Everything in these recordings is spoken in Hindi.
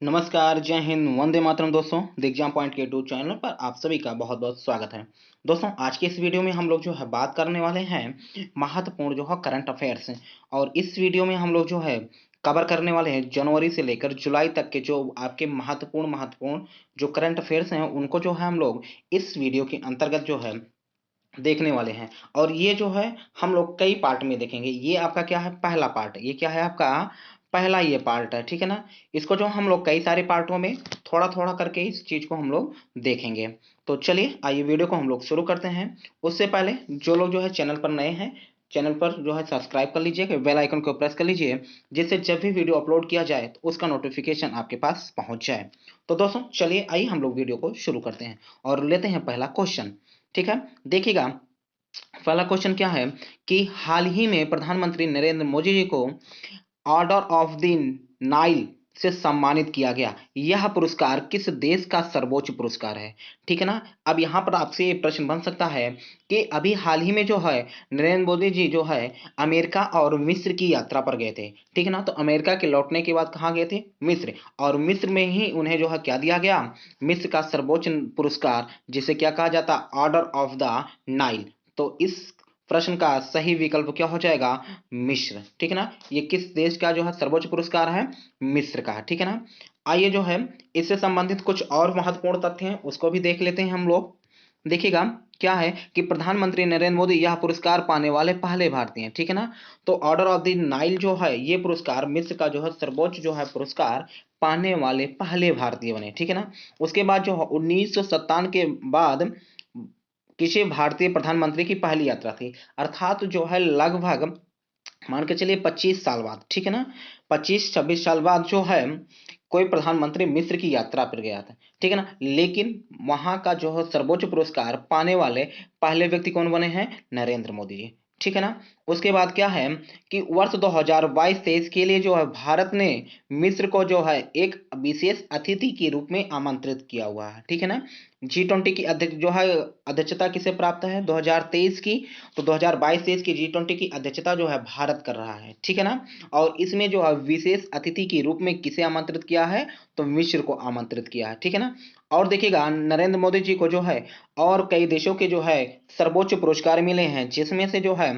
नमस्कार, जय हिंद, वंदे मातरम दोस्तों। दिग्जाम पॉइंट के यूट्यूब चैनल पर आप सभी का बहुत-बहुत स्वागत है। दोस्तों, आज के इस वीडियो में हम लोग जो है बात करने वाले हैं महत्वपूर्ण जो है करंट अफेयर्स और इस वीडियो में हम लोग जो है कवर करने वाले हैं जनवरी से लेकर जुलाई तक के जो आपके महत्वपूर्ण जो करंट अफेयर्स हैं, उनको जो है हम लोग इस वीडियो के अंतर्गत जो है देखने वाले हैं। और ये जो है हम लोग कई पार्ट में देखेंगे। ये आपका क्या है, पहला पार्ट। ये क्या है, आपका पहला ये पार्ट है, ठीक है ना। इसको जो हम लोग कई सारे पार्टों में थोड़ा थोड़ा करके इस चीज को हम लोग देखेंगे। तो चलिए आइए वीडियो को हम लोग शुरू करते हैं। उससे पहले जो लोग जो है चैनल पर नए हैं, चैनल पर जो है सब्सक्राइब कर लीजिए, बेल आइकन को प्रेस कर लीजिए, जिससे जब भी वीडियो अपलोड किया जाए तो उसका नोटिफिकेशन आपके पास पहुंच जाए। तो दोस्तों चलिए आइए हम लोग वीडियो को शुरू करते हैं और लेते हैं पहला क्वेश्चन। ठीक है, देखिएगा। पहला क्वेश्चन क्या है कि हाल ही में प्रधानमंत्री नरेंद्र मोदी जी को ऑर्डर ऑफ द नाइल से सम्मानित किया गया। यह पुरस्कार किस देश का सर्वोच्च पुरस्कार है? ठीक है ना। अब यहाँ पर आपसे ये प्रश्न बन सकता है कि अभी हाल ही में जो है नरेंद्र मोदी जी जो है अमेरिका और मिस्र की यात्रा पर गए थे। ठीक है ना। तो अमेरिका के लौटने के बाद कहाँ गए थे? मिस्र। और मिस्र में ही उन्हें जो है क्या दिया गया? मिस्र का सर्वोच्च पुरस्कार, जिसे क्या कहा जाता? Order of the Nile. तो इस प्रश्न का सही विकल्प क्या हो जाएगा? मिस्र। ठीक है ना। ये किस देश का जो है सर्वोच्च पुरस्कार है? मिस्र का। ठीक है ना। आइए जो है इससे संबंधित कुछ और महत्वपूर्ण तथ्य हैं, उसको भी देख लेते हैं हम लोग। देखिएगा, क्या है कि प्रधानमंत्री नरेंद्र मोदी यह पुरस्कार पाने वाले पहले भारतीय हैं। ठीक है ना। तो ऑर्डर ऑफ द नाइल जो है ये पुरस्कार मिस्र का जो है सर्वोच्च जो है पुरस्कार पाने वाले पहले भारतीय बने। ठीक है ना। उसके बाद जो 1957 के बाद किसी भारतीय प्रधानमंत्री की पहली यात्रा थी, अर्थात जो है लगभग मान के चलिए 25 साल बाद। ठीक है ना। 25-26 साल बाद जो है कोई प्रधानमंत्री मिस्र की यात्रा पर गया था। ठीक है ना। लेकिन वहां का जो है सर्वोच्च पुरस्कार पाने वाले पहले व्यक्ति कौन बने हैं? नरेंद्र मोदी जी। ठीक है ना। उसके बाद क्या है कि वर्ष 2022-23 के लिए जो है भारत ने मिस्र को जो है एक विशेष अतिथि के रूप में आमंत्रित किया हुआ है। ठीक है ना। G20 की अध्यक्ष जो है अध्यक्षता किसे प्राप्त है? 2023 की। तो 2022-23 की G20 की अध्यक्षता जो है भारत कर रहा है। ठीक है ना। और इसमें जो है विशेष अतिथि के रूप में किसे आमंत्रित किया है? तो मिस्र को आमंत्रित किया है। ठीक है ना। और देखिएगा नरेंद्र मोदी जी को जो है और कई देशों के जो है सर्वोच्च पुरस्कार मिले हैं, जिसमें से जो है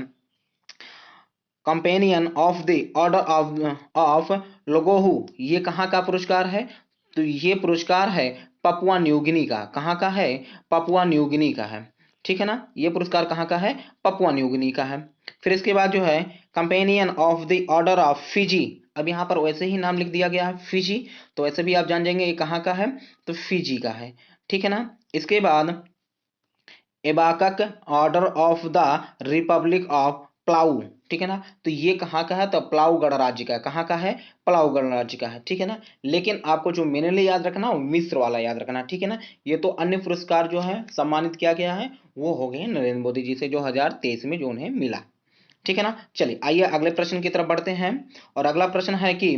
companion of the order of लोगोहू, ये कहाँ का पुरस्कार है? तो ये पुरस्कार है पपुआ न्यूगिनी का। कहाँ का है? पपुआ न्यूगिनी का है। ठीक है ना। ये पुरस्कार कहाँ का है? पपुआ न्यूगिनी का है। फिर इसके बाद जो है companion of the order of Fiji. अब यहाँ पर वैसे ही नाम लिख दिया गया है फिजी, तो ऐसे भी आप जान जाएंगे ये कहाँ का है? तो फिजी का है। ठीक है ना। इसके बाद एबाकक order of the republic of Palau. ठीक है ना। तो ये कहाँ का है? तो प्लाऊ गणराज्य का। कहाँ का है? प्लाऊ गणराज्य का है। ठीक है ना। लेकिन आपको जो मेनली याद रखना वो मिस्र वाला याद रखना। ठीक है ना। ये तो अन्य पुरस्कार जो है सम्मानित किया गया है वो हो गए नरेंद्र मोदी जी से, जो 2023 में जो उन्हें मिला। ठीक है ना। चलिए आइए अगले प्रश्न की तरफ बढ़ते हैं। और अगला प्रश्न है कि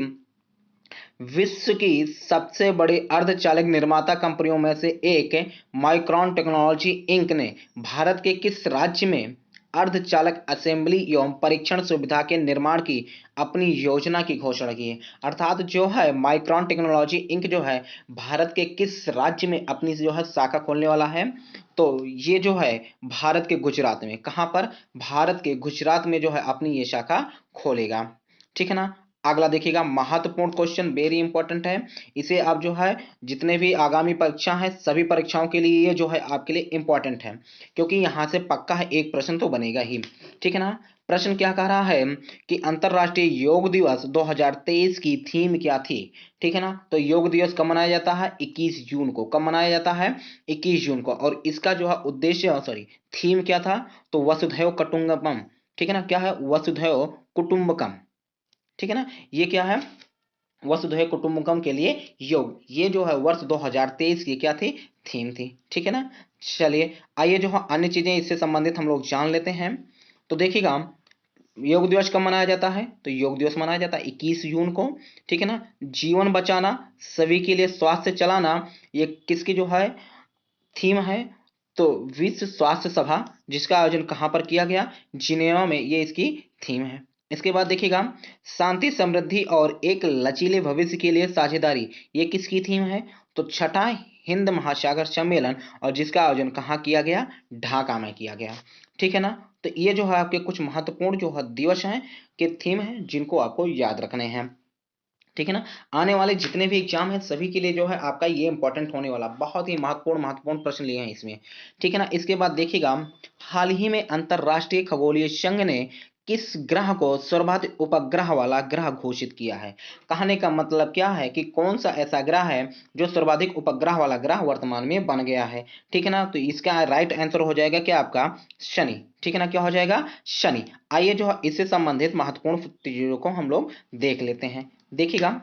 विश्व की सबसे बड़ी अर्धचालक निर्माता कंपनियों में से एक माइक्रोन टेक्नोलॉजी इंक ने भारत के किस राज्य में अर्धचालक असेंबली एवं परीक्षण सुविधा के निर्माण की अपनी योजना की घोषणा की है? अर्थात जो है माइक्रोन टेक्नोलॉजी इंक जो है भारत के किस राज्य में अपनी जो है शाखा खोलने वाला है? तो ये जो है भारत के गुजरात में। कहाँ पर? भारत के गुजरात में जो है अपनी ये शाखा खोलेगा। ठीक है ना। अगला देखिएगा, महत्वपूर्ण क्वेश्चन, वेरी इंपॉर्टेंट है। इसे आप जो है जितने भी आगामी परीक्षा है सभी परीक्षाओं के लिए ये जो है आपके लिए इंपॉर्टेंट है, क्योंकि यहाँ से पक्का है एक प्रश्न तो बनेगा ही। ठीक है ना। प्रश्न क्या कह रहा है कि अंतरराष्ट्रीय योग दिवस 2023 की थीम क्या थी? ठीक है ना। तो योग दिवस कब मनाया जाता है? 21 जून को। कब मनाया जाता है? 21 जून को। और इसका जो है उद्देश्य, सॉरी, थीम क्या था? तो वसुधैव कुटुंबकम। ठीक है ना। क्या है? वसुधैव कुटुंबकम। ठीक है ना। ये क्या है? वसुधैव कुटुंबकम के लिए योग, ये जो है वर्ष 2023 की क्या थी? थीम थी। ठीक है ना। चलिए आइए जो है अन्य चीजें इससे संबंधित हम लोग जान लेते हैं। तो देखिएगा, योग दिवस कब मनाया जाता है? तो योग दिवस मनाया जाता है 21 जून को। ठीक है ना। जीवन बचाना, सभी के लिए स्वास्थ्य चलाना, ये किसकी जो है थीम है? तो विश्व स्वास्थ्य सभा, जिसका आयोजन कहाँ पर किया गया? जिनेवा में, ये इसकी थीम है। इसके बाद देखिएगा, शांति समृद्धि और एक लचीले भविष्य के लिए साझेदारी, ये किसकी थीम है? तो छठा हिंद महासागर सम्मेलन, और जिसका आयोजन कहाँ किया गया? ढाका में किया गया। ठीक है ना। तो ये जो है आपके कुछ महत्वपूर्ण जो है दिवस हैं के थीम हैं जिनको आपको याद रखने हैं। ठीक है ना। आने वाले जितने भी एग्जाम हैं सभी के लिए जो है आपका ये इंपॉर्टेंट होने वाला, बहुत ही महत्वपूर्ण महत्वपूर्ण प्रश्न लिए हैं इसमें। ठीक है ना। इसके बाद देखिएगा, हाल ही में अंतरराष्ट्रीय खगोलीय संघ ने किस ग्रह को सर्वाधिक उपग्रह वाला ग्रह घोषित किया है? कहने का मतलब क्या है कि कौन सा ऐसा ग्रह है जो सर्वाधिक उपग्रह वाला ग्रह वर्तमान में बन गया है? ठीक है ना। तो इसका राइट आंसर हो जाएगा क्या आपका? शनि। ठीक है ना। क्या हो जाएगा? शनि। आइए जो है इससे संबंधित महत्वपूर्ण चीजों को हम लोग देख लेते हैं। देखिएगा,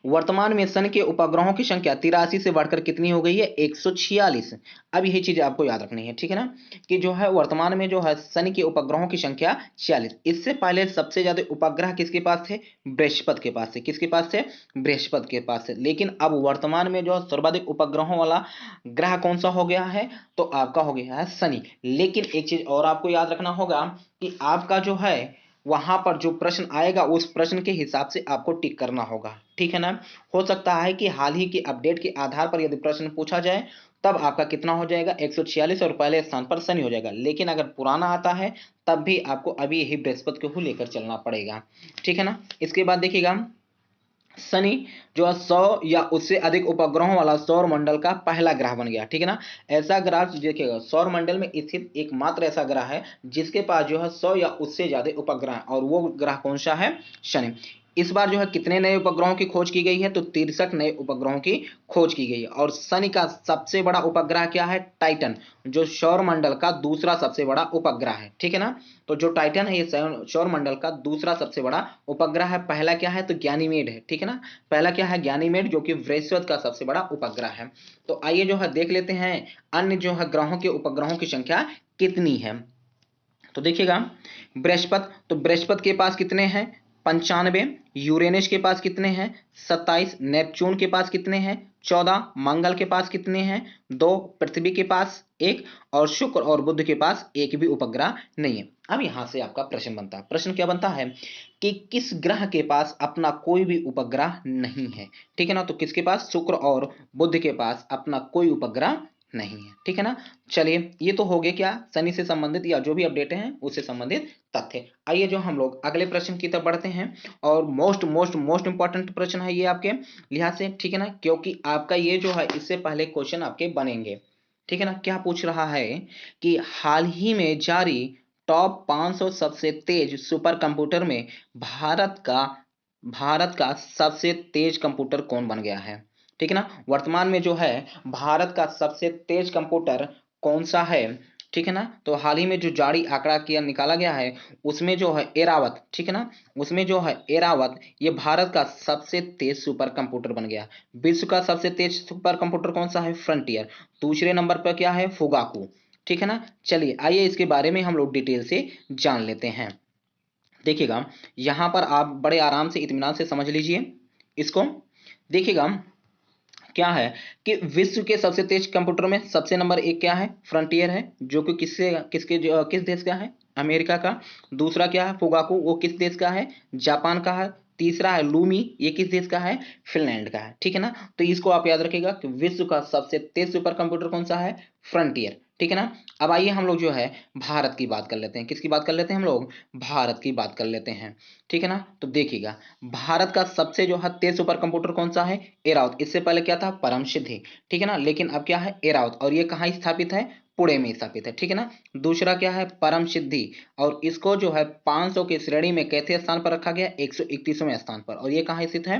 वर्तमान में सन के उपग्रहों की संख्या 83 से बढ़कर कितनी हो गई है? 146। अब यही चीज आपको याद रखनी है। ठीक है ना। कि जो है वर्तमान में जो है सन के उपग्रहों की संख्या 46। इससे पहले सबसे ज्यादा उपग्रह किसके पास थे? बृहस्पति के पास थे। किसके पास थे? बृहस्पति के पास थे। लेकिन अब वर्तमान में जो है सर्वाधिक उपग्रहों वाला ग्रह कौन सा हो गया है? तो आपका हो गया है शनि। लेकिन एक चीज और आपको याद रखना होगा कि आपका जो है वहां पर जो प्रश्न आएगा उस प्रश्न के हिसाब से आपको टिक करना होगा। ठीक है ना। हो सकता है कि हाल ही के अपडेट के आधार पर यदि प्रश्न पूछा जाए तब आपका कितना हो जाएगा? 146 और पहले स्थान पर शनि हो जाएगा। लेकिन अगर पुराना आता है तब भी आपको अभी यही बृहस्पति को ही लेकर चलना पड़ेगा। ठीक है ना। इसके बाद देखिएगा, शनि जो है 100 या उससे अधिक उपग्रहों वाला सौर मंडल का पहला ग्रह बन गया। ठीक है ना। ऐसा ग्रह देखिएगा, सौर मंडल में स्थित एकमात्र ऐसा ग्रह है जिसके पास जो है 100 या उससे ज्यादा उपग्रह है, और वो ग्रह कौन सा है? शनि। इस बार जो है कितने नए उपग्रहों की खोज की गई है? तो 63 नए उपग्रहों की खोज की गई है। और शनि का सबसे बड़ा उपग्रह क्या है? टाइटन, जो सौर मंडल का दूसरा सबसे बड़ा उपग्रह है। ठीक है ना। तो जो टाइटन है ये सौर मंडल का दूसरा सबसे बड़ा उपग्रह है। पहला क्या है? तो ज्ञानीमेड है। ठीक है ना। पहला क्या है? ज्ञानीमेड, जो कि बृहस्पति का सबसे बड़ा उपग्रह है। तो आइए जो है देख लेते हैं अन्य जो है ग्रहों के उपग्रहों की संख्या कितनी है। तो देखिएगा, बृहस्पति, तो बृहस्पति के पास कितने हैं? 95। यूरेनस के पास कितने हैं? 27। नेपच्यून के पास कितने हैं? 14। मंगल के पास कितने हैं? 2। पृथ्वी के पास 1। और शुक्र और बुध के पास एक भी उपग्रह नहीं है। अब यहां से आपका प्रश्न बनता है। प्रश्न क्या बनता है कि किस ग्रह के पास अपना कोई भी उपग्रह नहीं है? ठीक है ना। तो किसके पास? शुक्र और बुध के पास अपना कोई उपग्रह नहीं है। ठीक है ना। चलिए, ये तो हो गए क्या शनि से संबंधित या जो भी अपडेट हैं उससे संबंधित तथ्य। आइए जो हम लोग अगले प्रश्न की तरफ बढ़ते हैं, और मोस्ट मोस्ट मोस्ट इंपॉर्टेंट प्रश्न है ये आपके लिहाज से। ठीक है ना। क्योंकि आपका ये जो है इससे पहले क्वेश्चन आपके बनेंगे। ठीक है ना। क्या पूछ रहा है कि हाल ही में जारी टॉप 500 सबसे तेज सुपर कंप्यूटर में भारत का सबसे तेज कंप्यूटर कौन बन गया है? ठीक है ना। वर्तमान में जो है भारत का सबसे तेज कंप्यूटर कौन सा है? ठीक है ना। तो हाल ही में जो जारी आंकड़ा किया निकाला गया है उसमें जो है एरावत, ठीक है ना, उसमें जो है एरावत ये भारत का सबसे तेज सुपर कंप्यूटर बन गया। विश्व का सबसे तेज सुपर कंप्यूटर कौन सा है? फ्रंटियर। दूसरे नंबर पर क्या है? फुगाकू। ठीक है ना। चलिए आइए इसके बारे में हम लोग डिटेल से जान लेते हैं। देखिएगा, यहां पर आप बड़े आराम से इत्मीनान से समझ लीजिए इसको। देखिएगा, क्या है कि विश्व के सबसे तेज कंप्यूटर में सबसे नंबर एक क्या है? फ्रंटियर है, जो कि किस देश का है? अमेरिका का। दूसरा क्या है? फुगाकू, वो किस देश का है? जापान का है। तीसरा है लूमी, ये किस देश का है? फिनलैंड का है। ठीक है ना। तो इसको आप याद रखिएगा कि विश्व का सबसे तेज सुपर कंप्यूटर कौन सा है? फ्रंटियर। ठीक है ना। अब आइए हम लोग जो है भारत की बात कर लेते हैं। किसकी बात कर लेते हैं हम लोग? भारत की बात कर लेते हैं। ठीक है ना। तो देखिएगा, भारत का सबसे जो है तेज सुपर कंप्यूटर कौन सा है? एरावत। इससे पहले क्या था? परम सिद्धि। ठीक है ना। लेकिन अब क्या है? एरावत। और ये कहाँ स्थापित है? पुणे में स्थापित है। ठीक है ना। दूसरा क्या है? परम सिद्धि। और इसको जो है 500 की श्रेणी में कैसे स्थान पर रखा गया? 131वें स्थान पर। और ये कहाँ स्थित है?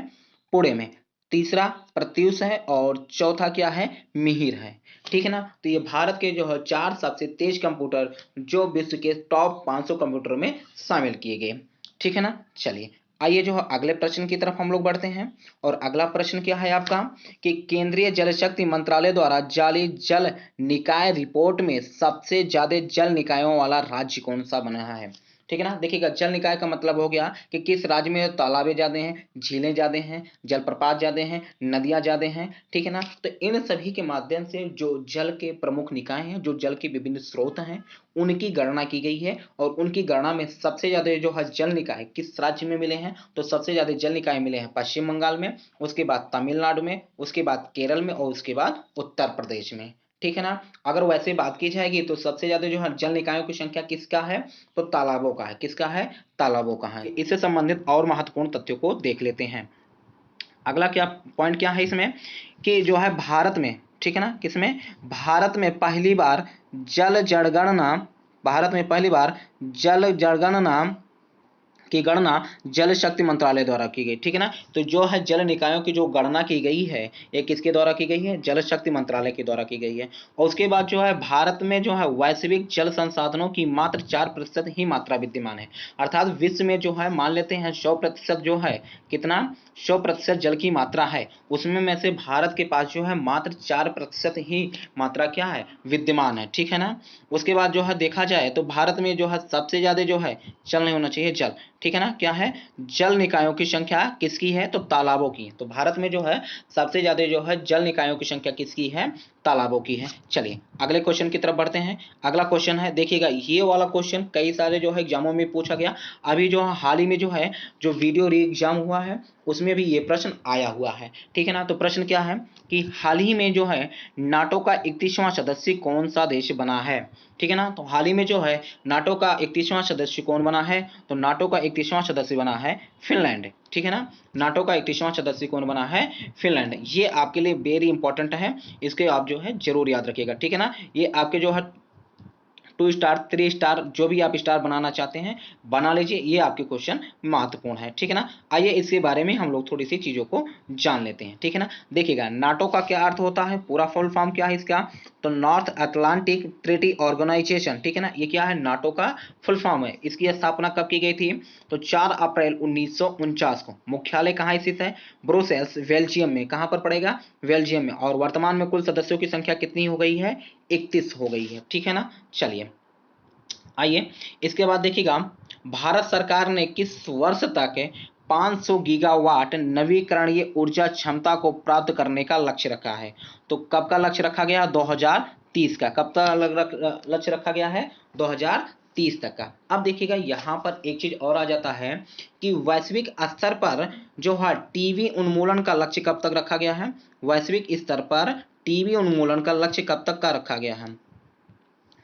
पुणे में। तीसरा प्रत्यूष है, और चौथा क्या है? मिहिर है। ठीक है ना। तो ये भारत के जो है 4 सबसे तेज कंप्यूटर जो विश्व के टॉप 500 कंप्यूटर में शामिल किए गए। ठीक है ना। चलिए आइए जो है अगले प्रश्न की तरफ हम लोग बढ़ते हैं। और अगला प्रश्न क्या है आपका कि केंद्रीय जल शक्ति मंत्रालय द्वारा जारी जल निकाय रिपोर्ट में सबसे ज्यादा जल निकायों वाला राज्य कौन सा बना है? ठीक है ना। देखिएगा जल निकाय का मतलब हो गया कि किस राज्य में तालाबें ज्यादा हैं, झीलें ज्यादा हैं, जलप्रपात ज्यादा हैं, नदियां ज्यादा हैं, ठीक है ना। तो इन सभी के माध्यम से जो जल के प्रमुख निकाय हैं, जो जल के विभिन्न स्रोत हैं, उनकी गणना की गई है। और उनकी गणना में सबसे ज्यादा जो है जल निकाय किस राज्य में मिले हैं, तो सबसे ज्यादा जल निकाय मिले हैं पश्चिम बंगाल में, उसके बाद तमिलनाडु में, उसके बाद केरल में और उसके बाद उत्तर प्रदेश में, ठीक है ना। अगर वैसे बात की जाएगी तो सबसे ज्यादा जो है जल निकायों की संख्या किसका है, तो तालाबों का है। किसका है, तालाबों का है। इससे संबंधित और महत्वपूर्ण तथ्यों को देख लेते हैं। अगला क्या पॉइंट क्या है इसमें कि जो है भारत में, ठीक है ना, किसमें, भारत में पहली बार जल जनगणना, भारत में पहली बार जल जनगणना की गणना जल शक्ति मंत्रालय द्वारा की गई, ठीक है ना। तो जो है जल निकायों की जो गणना की गई है, ये किसके द्वारा की गई है, जल शक्ति मंत्रालय के द्वारा की गई है। और उसके बाद जो है भारत में जो है वैश्विक जल संसाधनों की मात्र 4% ही मात्रा विद्यमान है। अर्थात विश्व में जो है मान लेते हैं 100% जो है कितना, 100% जल की मात्रा है, उसमें में से भारत के पास जो है मात्र 4% ही मात्रा क्या है, विद्यमान है, ठीक है ना। उसके बाद जो है देखा जाए तो भारत में जो है सबसे ज्यादा जो है जल नहीं होना चाहिए, जल, ठीक है ना। क्या है, जल निकायों की संख्या किसकी है, तो तालाबों की। तो भारत में जो है सबसे ज्यादा जो है जल निकायों की संख्या किसकी है, तालाबों की है। चलिए अगले क्वेश्चन की तरफ बढ़ते हैं। अगला क्वेश्चन है, देखिएगा ये वाला क्वेश्चन कई सारे जो है एग्जामों में पूछा गया। अभी जो हाल ही में जो है जो वीडियो री एग्जाम हुआ है उसमें भी ये प्रश्न आया हुआ है, ठीक है ना। तो प्रश्न क्या है कि हाल ही में जो है नाटो का 31वां सदस्य कौन सा देश बना है, ठीक है ना। तो हाल ही में जो है नाटो का 31वां सदस्य कौन बना है, तो नाटो का 31वां सदस्य बना है फिनलैंड, ठीक है ना। नाटो का 31वां सदस्य कौन बना है, फिनलैंड। ये आपके लिए वेरी इंपॉर्टेंट है, इसके आप जो है जरूर याद रखिएगा, ठीक है ना। ये आपके जो है 2 स्टार 3 स्टार जो भी आप स्टार बनाना चाहते हैं बना लीजिए, ये आपके क्वेश्चन महत्वपूर्ण है, ठीक है ना। आइए इसके बारे में हम लोग थोड़ी सी चीजों को जान लेते हैं, ठीक है ना। देखिएगा नाटो का क्या अर्थ होता है, पूरा फुल फॉर्म क्या है इसका, तो नॉर्थ अटलांटिक ट्रीटी ऑर्गेनाइजेशन, ठीक है ना। ये क्या है, नाटो का फुल फॉर्म है। इसकी स्थापना कब की गई थी, तो 4 अप्रैल 1949 को। मुख्यालय कहाँ स्थित है, ब्रुसेल्स, बेल्जियम में। कहाँ पर पड़ेगा, बेल्जियम में। और वर्तमान में कुल सदस्यों की संख्या कितनी हो गई है, 31 हो गई है, ठीक है ना। चलिए आइए इसके बाद देखिएगा भारत सरकार ने किस वर्ष तक 500 गीगावाट नवीकरणीय ऊर्जा क्षमता को प्राप्त करने का लक्ष्य रखा है। तो कब का लक्ष्य रखा गया, 2030 का। कब तक लक्ष्य रखा गया है, 2030 तक का। अब देखिएगा यहाँ पर एक चीज और आ जाता है कि वैश्विक स्तर पर जो है टीबी उन्मूलन का लक्ष्य कब तक रखा गया है, वैश्विक स्तर पर टीबी उन्मूलन का लक्ष्य कब तक का रखा गया है,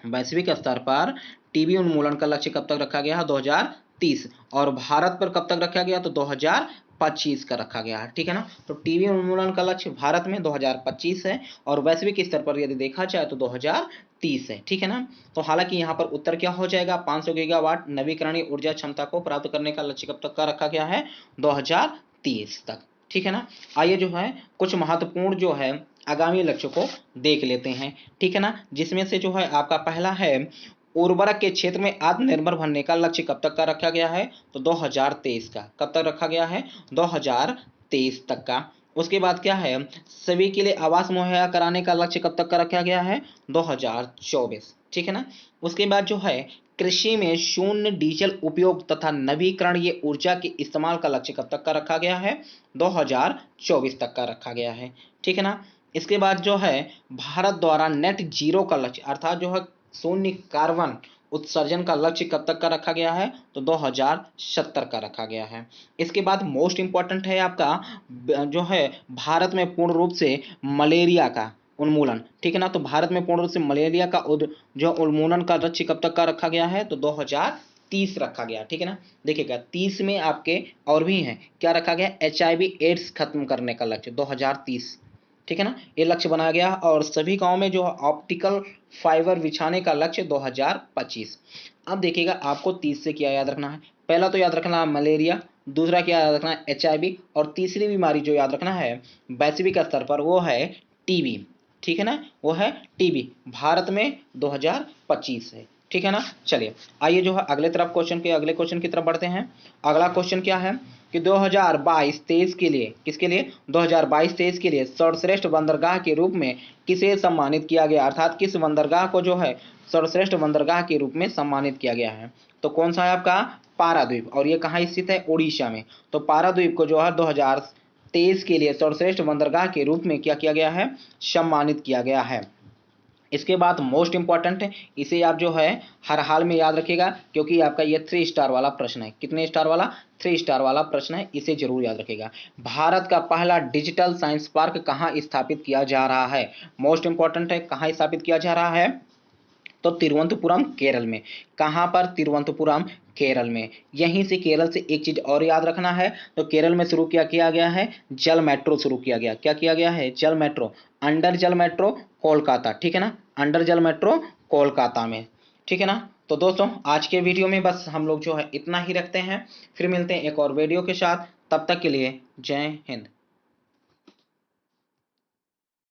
वैश्विक स्तर पर टीबी उन्मूलन का लक्ष्य कब तक रखा गया है, 2030। और भारत पर कब तक रखा गया, तो 2025 का रखा गया है, ठीक है ना। तो टीबी उन्मूलन का लक्ष्य भारत में 2025 है और वैश्विक स्तर पर यदि देखा जाए तो 2030 है, ठीक है ना। तो हालांकि यहाँ पर उत्तर क्या हो जाएगा, 500 गीगावाट नवीकरणीय ऊर्जा क्षमता को प्राप्त करने का लक्ष्य कब तक का रखा गया है, 2030 तक, ठीक है ना। आइए जो है कुछ महत्वपूर्ण जो है आगामी लक्ष्य को देख लेते हैं, ठीक है ना। जिसमें से जो है आपका पहला है उर्वरक के क्षेत्र में आत्मनिर्भर बनने का लक्ष्य कब तक का रखा गया है, तो 2023 का। कब तक रखा गया है, 2023 तक का। उसके बाद क्या है, सभी के लिए आवास मुहैया कराने का लक्ष्य कब तक का रखा गया है, 2024, ठीक है ना। उसके बाद जो है कृषि में शून्य डीजल उपयोग तथा नवीकरणीय ऊर्जा के इस्तेमाल का लक्ष्य कब तक का रखा गया है, 2024 तक का रखा गया है, ठीक है ना। इसके बाद जो है भारत द्वारा नेट जीरो का लक्ष्य अर्थात जो है शून्य कार्बन उत्सर्जन का लक्ष्य कब तक का रखा गया है, तो 2070 का रखा गया है। इसके बाद मोस्ट इंपॉर्टेंट है आपका जो है भारत में पूर्ण रूप से मलेरिया का उन्मूलन, ठीक है ना। तो भारत में पूर्ण रूप से मलेरिया का जो उन्मूलन का लक्ष्य कब तक का रखा गया है, तो 2030 रखा गया, ठीक है ना। देखिएगा 30 में आपके और भी हैं, क्या रखा गया, HIV एड्स खत्म करने का लक्ष्य 2030, ठीक है ना। ये लक्ष्य बनाया गया और सभी गांव में जो ऑप्टिकल फाइबर बिछाने का लक्ष्य 2025। अब देखिएगा आपको 30 से क्या याद रखना है, पहला तो याद रखना है मलेरिया, दूसरा क्या याद रखना है, HIV, और तीसरी बीमारी जो याद रखना है वैश्विक स्तर पर वो है टीबी, ठीक है ना, वो है टीबी। भारत में 2025 है, ठीक है ना। चलिए आइए जो है अगले क्वेश्चन की तरफ बढ़ते हैं। अगला क्वेश्चन क्या है कि 2022-23 के लिए, किसके लिए, 2022-23 के लिए सर्वश्रेष्ठ बंदरगाह के रूप में किसे सम्मानित किया गया, अर्थात किस बंदरगाह को जो है सर्वश्रेष्ठ बंदरगाह के रूप में सम्मानित किया गया है। तो कौन सा है आपका पाराद्वीप, और ये कहाँ स्थित है, उड़ीसा में। तो पाराद्वीप को जो है 2023 के लिए सर्वश्रेष्ठ बंदरगाह के रूप में क्या किया गया है, सम्मानित किया गया है। इसके बाद मोस्ट इंपॉर्टेंट है, इसे आप जो है हर हाल में याद रखिएगा, क्योंकि आपका ये 3 स्टार वाला प्रश्न है। कितने स्टार वाला, 3 स्टार वाला प्रश्न है, इसे जरूर याद रखिएगा। भारत का पहला डिजिटल साइंस पार्क कहाँ स्थापित किया जा रहा है, मोस्ट इंपॉर्टेंट है, कहाँ स्थापित किया जा रहा है, तो तिरुवनंतपुरम केरल में। कहां पर, तिरुवनंतपुरम केरल में। यहीं से केरल से एक चीज और याद रखना है, तो केरल में शुरू क्या किया गया है, जल मेट्रो शुरू किया गया। क्या किया गया है, जल मेट्रो, अंडर जल मेट्रो कोलकाता, ठीक है ना, अंडर जल मेट्रो कोलकाता में, ठीक है ना। तो दोस्तों आज के वीडियो में बस हम लोग जो है इतना ही रखते हैं, फिर मिलते हैं एक और वीडियो के साथ, तब तक के लिए जय हिंद।